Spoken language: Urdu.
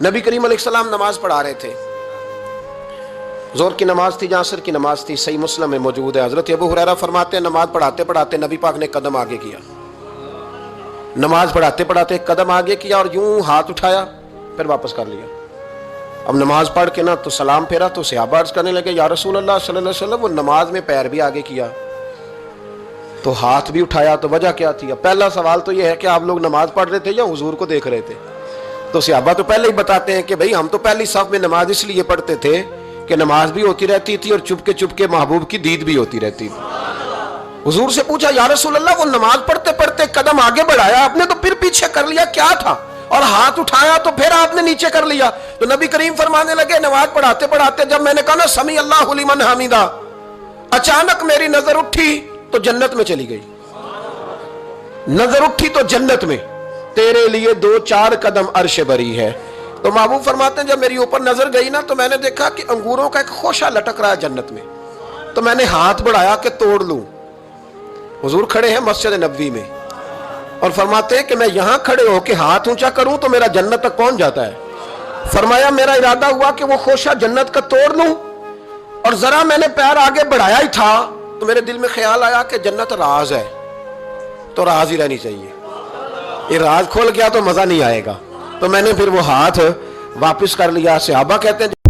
نبی کریم علیہ السلام نماز پڑھا رہے تھے، ظہر کی نماز تھی، عصر کی نماز تھی، صحیح مسلم میں موجود ہے۔ حضرت ابو ہریرہ فرماتے ہیں نماز پڑھاتے پڑھاتے نبی پاک نے قدم آگے کیا، نماز پڑھاتے پڑھاتے قدم آگے کیا اور یوں ہاتھ اٹھایا پھر واپس کر لیا۔ اب نماز پڑھ کے نا تو سلام پھیرا تو صحابہ عرض کرنے لگے یا رسول اللہ صلی اللہ علیہ وسلم وہ نماز میں پیر بھی آگے کیا تو ہاتھ بھی اٹھایا، تو وجہ کیا تھی؟ پہلا سوال تو یہ ہے کہ آپ لوگ نماز پڑھ رہے تھے یا حضور کو دیکھ رہے تھے؟ تو صحابہ تو پہلے ہی بتاتے ہیں کہ بھئی ہم تو پہلی صف میں نماز اس لیے پڑھتے تھے کہ نماز بھی ہوتی رہتی تھی اور چپ کے محبوب کی دید بھی ہوتی رہتی تھی۔ حضور سے پوچھا یا رسول اللہ وہ نماز پڑھتے پڑھتے قدم آگے بڑھایا آپ نے تو پھر پیچھے کر لیا، کیا تھا؟ اور ہاتھ اٹھایا تو پھر آپ نے نیچے کر لیا۔ تو نبی کریم فرمانے لگے نماز پڑھاتے پڑھاتے جب میں نے کہا نا سمی اللہ لمن حمیدہ، اچانک میری نظر اٹھی تو جنت میں چلی گئی، نظر اٹھی تو جنت میں، تیرے لیے 2-4 قدم عرش بری ہے۔ تو محبوب فرماتے ہیں جب میری اوپر نظر گئی نا تو میں نے دیکھا کہ انگوروں کا ایک خوشہ لٹک رہا ہے جنت میں، تو میں نے ہاتھ بڑھایا کہ توڑ لوں۔ حضور کھڑے ہیں مسجد نبوی میں اور فرماتے ہیں کہ میں یہاں کھڑے ہو کے ہاتھ اونچا کروں تو میرا جنت تک پہنچ جاتا ہے۔ فرمایا میرا ارادہ ہوا کہ وہ خوشہ جنت کا توڑ لوں، اور ذرا میں نے پیر آگے بڑھایا ہی تھا تو میرے دل میں خیال آیا کہ جنت راز ہے تو راز ہی رہنی چاہیے، یہ راز کھول گیا تو مزہ نہیں آئے گا، تو میں نے پھر وہ ہاتھ واپس کر لیا۔ صحابہ کہتے ہیں